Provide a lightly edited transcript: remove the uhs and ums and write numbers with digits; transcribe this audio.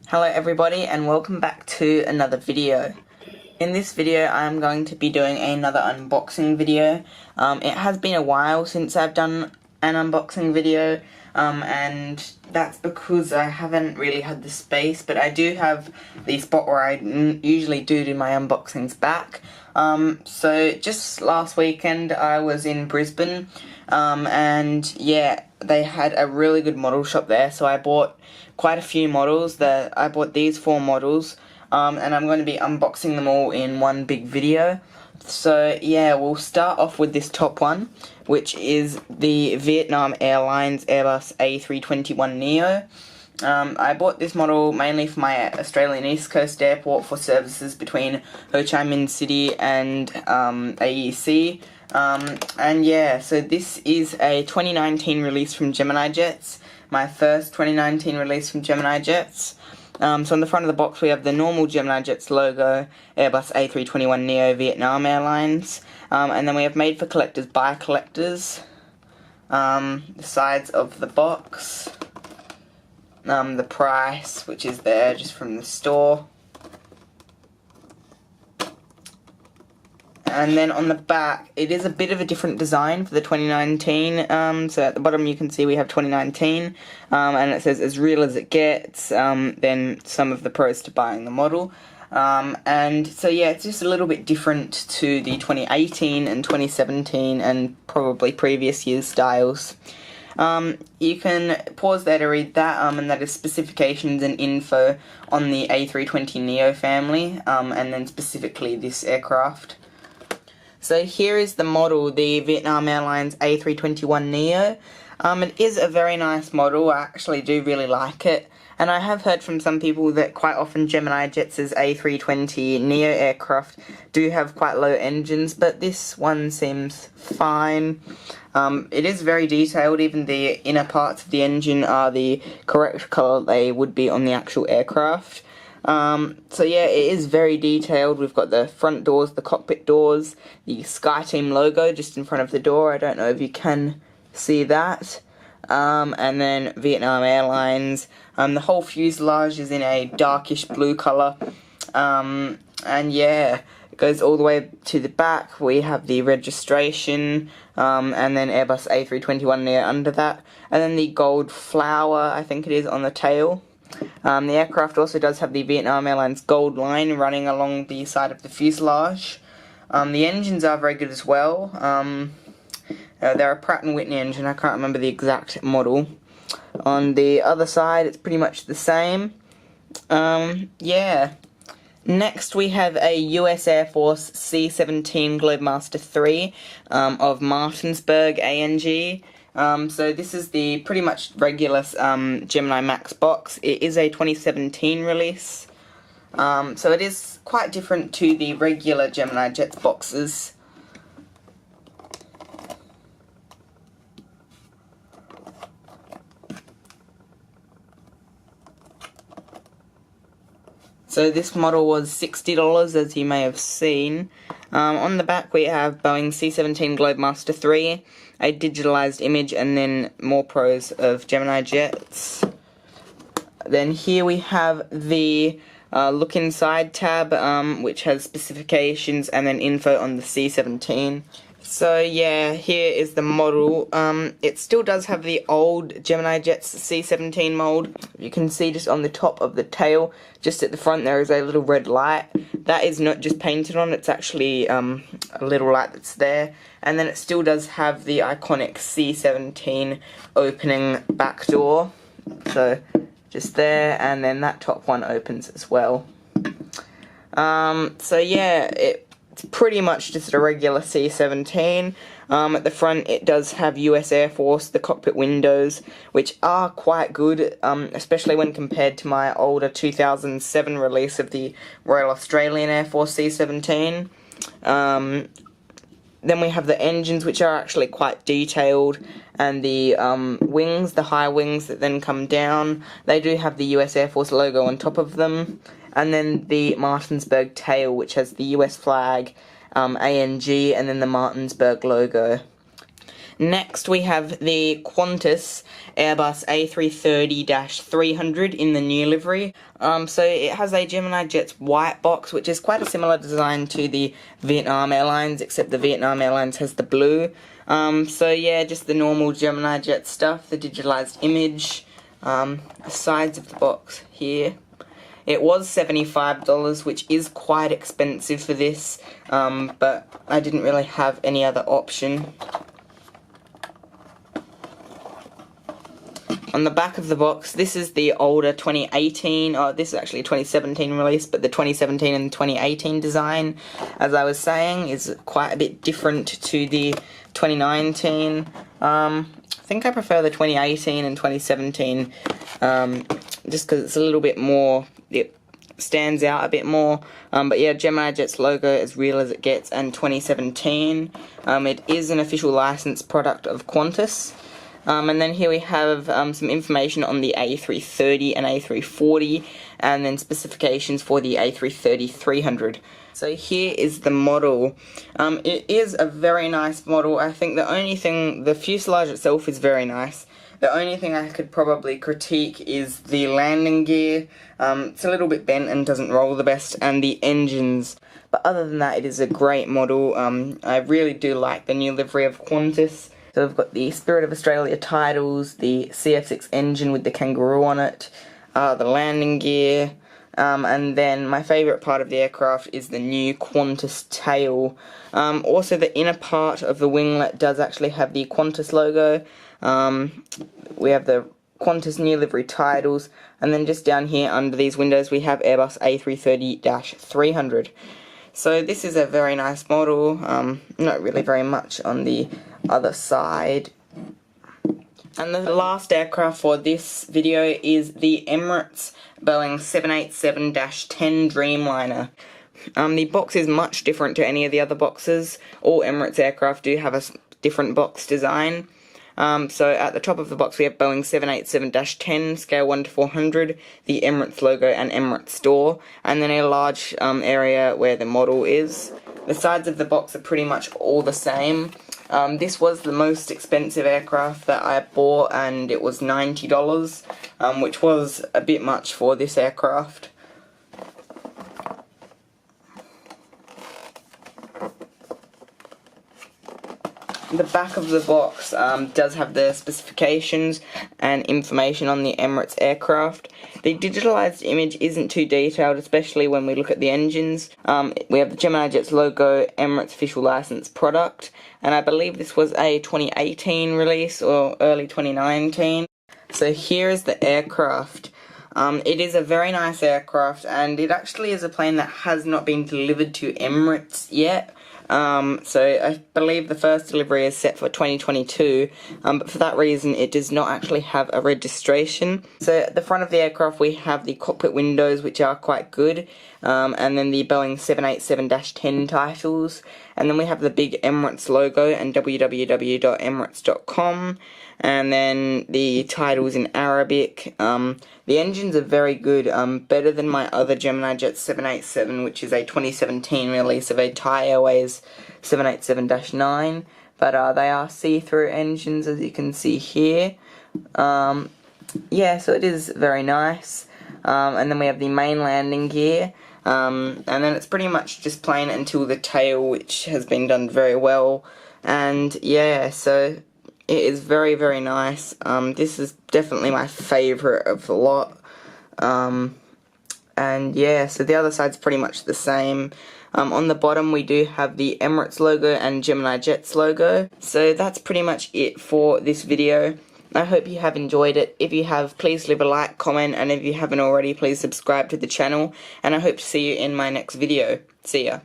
Hello everybody and welcome back to another video. In this video I'm going to be doing another unboxing video. It has been a while since I've done an unboxing video and that's because I haven't really had the space, but I do have the spot where I usually do my unboxings back. So just last weekend I was in Brisbane and yeah, they had a really good model shop there, so I bought quite a few models. I bought these 4 models and I'm going to be unboxing them all in one big video. So yeah, we'll start off with this top one, which is the Vietnam Airlines Airbus A321neo. I bought this model mainly for my Australian East Coast airport for services between Ho Chi Minh City and AEC. And yeah, so this is a 2019 release from Gemini Jets, my first 2019 release from Gemini Jets. So on the front of the box we have the normal Gemini Jets logo, Airbus A321neo Vietnam Airlines, and then we have made for collectors by collectors, the sides of the box, the price, which is there just from the store. And then on the back, it is a bit of a different design for the 2019, so at the bottom you can see we have 2019, and it says as real as it gets, then some of the pros to buying the model. And so yeah, it's just a little bit different to the 2018 and 2017 and probably previous year's styles. You can pause there to read that, and that is specifications and info on the A320neo family, and then specifically this aircraft. So here is the model, the Vietnam Airlines A321neo. It is a very nice model. I actually do really like it. And I have heard from some people that quite often Gemini Jets' A320neo aircraft do have quite low engines, but this one seems fine. It is very detailed. Even the inner parts of the engine are the correct colour they would be on the actual aircraft. So yeah, it is very detailed. We've got the front doors, the cockpit doors, the SkyTeam logo just in front of the door. I don't know if you can see that. And then Vietnam Airlines. The whole fuselage is in a darkish blue colour. And yeah, it goes all the way to the back. We have the registration, and then Airbus A321neo under that. And then the gold flower, I think it is, on the tail. The aircraft also does have the Vietnam Airlines gold line running along the side of the fuselage. The engines are very good as well. They're a Pratt & Whitney engine, I can't remember the exact model. On the other side, it's pretty much the same. Yeah. Next we have a US Air Force C-17 Globemaster III of Martinsburg, ANG. So this is the pretty much regular Gemini Max box. It is a 2017 release. So it is quite different to the regular Gemini Jets boxes. So this model was $60, as you may have seen. On the back we have Boeing C-17 Globemaster III, a digitalized image, and then more pros of Gemini Jets. Then here we have the Look Inside tab, which has specifications and then info on the C-17. So yeah, here is the model. It still does have the old Gemini Jets C-17 mold. You can see just on the top of the tail, just at the front there is a little red light. That is not just painted on, it's actually a little light that's there. And then it still does have the iconic C-17 opening back door. So just there, and then that top one opens as well. So yeah, it's pretty much just a regular C-17. At the front it does have US Air Force, the cockpit windows, which are quite good, especially when compared to my older 2007 release of the Royal Australian Air Force C-17. Then we have the engines, which are actually quite detailed, and the wings, the high wings that then come down. They do have the US Air Force logo on top of them. And then the Martinsburg tail, which has the US flag, ANG, and then the Martinsburg logo. Next we have the Qantas Airbus A330-300 in the new livery. So it has a Gemini Jets white box, which is quite a similar design to the Vietnam Airlines, except the Vietnam Airlines has the blue. So yeah, just the normal Gemini Jet stuff, the digitalized image, the sides of the box here. It was $75, which is quite expensive for this, but I didn't really have any other option. On the back of the box, this is the older 2018, this is actually a 2017 release, but the 2017 and 2018 design, as I was saying, is quite a bit different to the 2019. I think I prefer the 2018 and 2017, just because it's a little bit more, it stands out a bit more. But yeah, Gemini Jets logo as real as it gets, and 2017. It is an official licensed product of Qantas. And then here we have some information on the A330 and A340, and then specifications for the A330-300. So here is the model. It is a very nice model. I think the fuselage itself is very nice. The only thing I could probably critique is the landing gear. It's a little bit bent and doesn't roll the best, and the engines. But other than that, it is a great model. I really do like the new livery of Qantas. So we've got the Spirit of Australia titles, the CF6 engine with the kangaroo on it, the landing gear, and then my favourite part of the aircraft is the new Qantas tail. Also the inner part of the winglet does actually have the Qantas logo. We have the Qantas new livery titles, and then just down here under these windows we have Airbus A330-300. So this is a very nice model, not really very much on the other side. And the last aircraft for this video is the Emirates Boeing 787-10 Dreamliner. The box is much different to any of the other boxes. All Emirates aircraft do have a different box design. So at the top of the box we have Boeing 787-10, scale 1 to 400, the Emirates logo and Emirates store, and then a large area where the model is. The sides of the box are pretty much all the same. This was the most expensive aircraft that I bought, and it was $90, which was a bit much for this aircraft. The back of the box does have the specifications and information on the Emirates aircraft. The digitalized image isn't too detailed, especially when we look at the engines. We have the Gemini Jets logo, Emirates official license product, and I believe this was a 2018 release or early 2019. So here is the aircraft. It is a very nice aircraft, and it actually is a plane that has not been delivered to Emirates yet. So I believe the first delivery is set for 2022, but for that reason it does not actually have a registration. So at the front of the aircraft we have the cockpit windows, which are quite good, and then the Boeing 787-10 titles, and then we have the big Emirates logo and www.emirates.com, and then the titles in Arabic. The engines are very good, better than my other Gemini Jets 787, which is a 2017 release of a Thai Airways 787-9, but they are see-through engines, as you can see here. Yeah, so it is very nice. And then we have the main landing gear, and then it's pretty much just plain until the tail, which has been done very well. And yeah, so it is very, very nice. This is definitely my favourite of the lot. And yeah, so the other side's pretty much the same. On the bottom we do have the Emirates logo and Gemini Jets logo. So that's pretty much it for this video. I hope you have enjoyed it. If you have, please leave a like, comment, and if you haven't already, please subscribe to the channel. And I hope to see you in my next video. See ya.